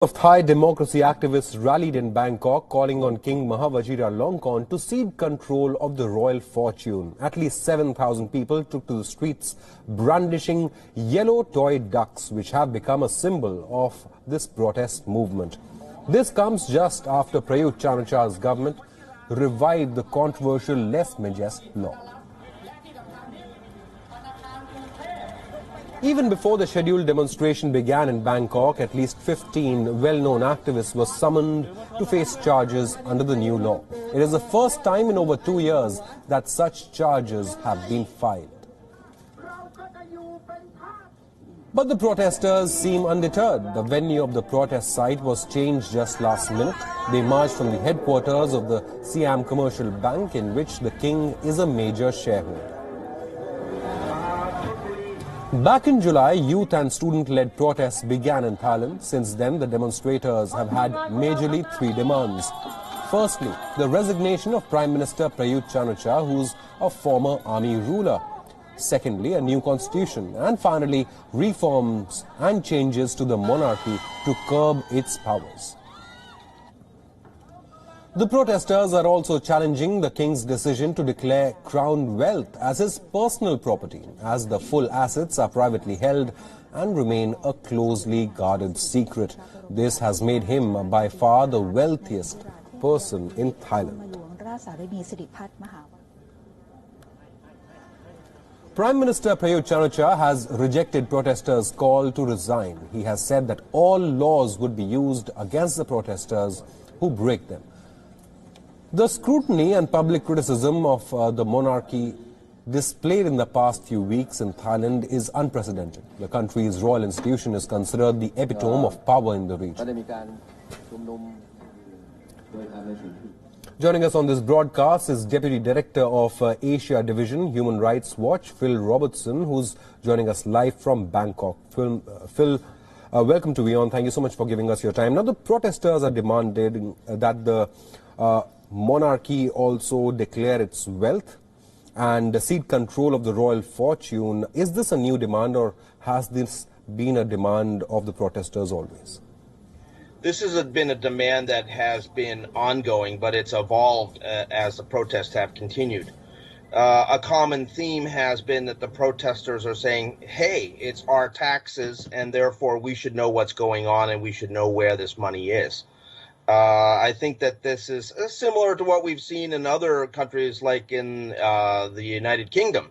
Of Thai democracy activists rallied in Bangkok, calling on King Maha Vajiralongkorn to cede control of the royal fortune. At least 7,000 people took to the streets brandishing yellow toy ducks, which have become a symbol of this protest movement. This comes just after Prayut Chan-o-cha's government revived the controversial less majest law. Even before the scheduled demonstration began in Bangkok, at least 15 well-known activists were summoned to face charges under the new law. It is the first time in over 2 years that such charges have been filed. But the protesters seem undeterred. The venue of the protest site was changed just last minute. They marched from the headquarters of the Siam Commercial Bank, in which the king is a major shareholder. Back in July, youth and student-led protests began in Thailand. Since then, the demonstrators have had majorly 3 demands. Firstly, the resignation of Prime Minister Prayut Chan-o-cha, who's a former army ruler. Secondly, a new constitution. And finally, reforms and changes to the monarchy to curb its powers. The protesters are also challenging the king's decision to declare crown wealth as his personal property, as the full assets are privately held and remain a closely guarded secret. This has made him by far the wealthiest person in Thailand. Prime Minister Prayut Chan-o-cha has rejected protesters' call to resign. He has said that all laws would be used against the protesters who break them. The scrutiny and public criticism of the monarchy displayed in the past few weeks in Thailand is unprecedented. The country's royal institution is considered the epitome of power in the region. Joining us on this broadcast is Deputy Director of Asia Division, Human Rights Watch, Phil Robertson, who's joining us live from Bangkok. Phil, welcome to WION. Thank you so much for giving us your time. Now, the protesters are demanding that the monarchy also declare its wealth and cede control of the royal fortune. Is this a new demand, or has this been a demand of the protesters always? This has been a demand that has been ongoing, but it's evolved as the protests have continued. A common theme has been that the protesters are saying, hey, it's our taxes, and therefore we should know what's going on and we should know where this money is. I think that this is similar to what we've seen in other countries, like in the United Kingdom,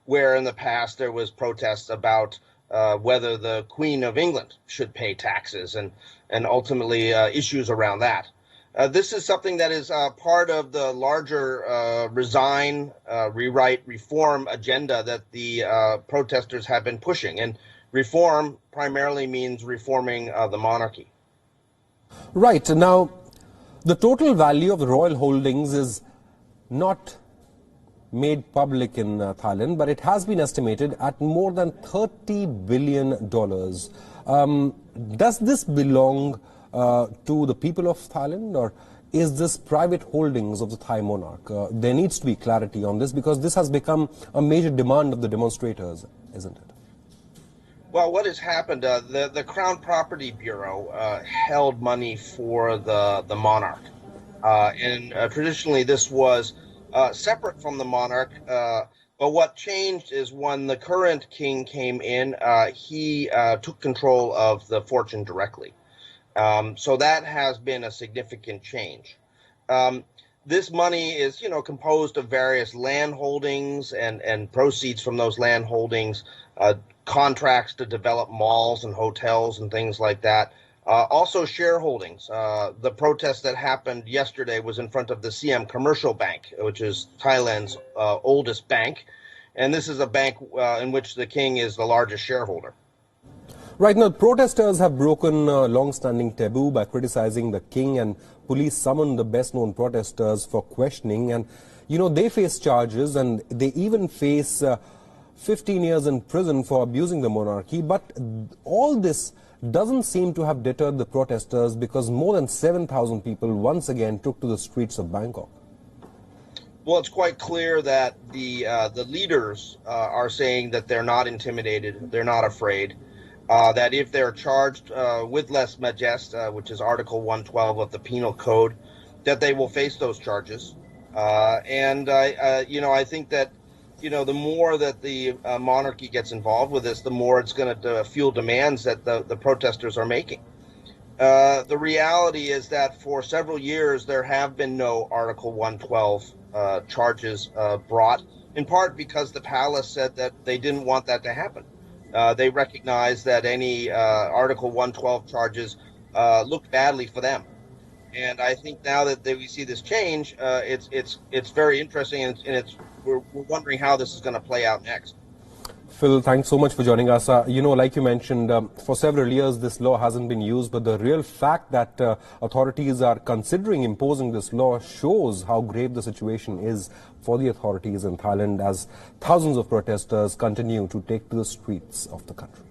where in the past there was protests about whether the Queen of England should pay taxes and ultimately issues around that. This is something that is part of the larger resign, rewrite, reform agenda that the protesters have been pushing. And reform primarily means reforming the monarchy. Right. Now, the total value of the royal holdings is not made public in Thailand, but it has been estimated at more than $30 billion. Does this belong to the people of Thailand, or is this private holdings of the Thai monarch? There needs to be clarity on this, because this has become a major demand of the demonstrators, isn't it? Well, what has happened, the Crown Property Bureau held money for the monarch. And traditionally this was separate from the monarch. But what changed is when the current king came in, he took control of the fortune directly. So that has been a significant change. This money is, composed of various land holdings and proceeds from those land holdings, contracts to develop malls and hotels and things like that. Also shareholdings. The protest that happened yesterday was in front of the Siam Commercial Bank, which is Thailand's oldest bank. And this is a bank in which the king is the largest shareholder. Right now, protesters have broken a long-standing taboo by criticizing the king, and police summoned the best-known protesters for questioning. And, they face charges, and they even face 15 years in prison for abusing the monarchy. But all this doesn't seem to have deterred the protesters, because more than 7,000 people once again took to the streets of Bangkok. Well, it's quite clear that the leaders are saying that they're not intimidated, they're not afraid. that if they're charged with lèse majesté, which is Article 112 of the Penal Code, that they will face those charges. And I think that the more that the monarchy gets involved with this, the more it's going to fuel demands that the protesters are making. The reality is that for several years there have been no Article 112 charges brought, in part because the palace said that they didn't want that to happen. They recognize that any Article 112 charges look badly for them. And I think now that we see this change, it's very interesting, and we're wondering how this is going to play out next. Phil, thanks so much for joining us. Like you mentioned, for several years this law hasn't been used, but the real fact that authorities are considering imposing this law shows how grave the situation is for the authorities in Thailand as thousands of protesters continue to take to the streets of the country.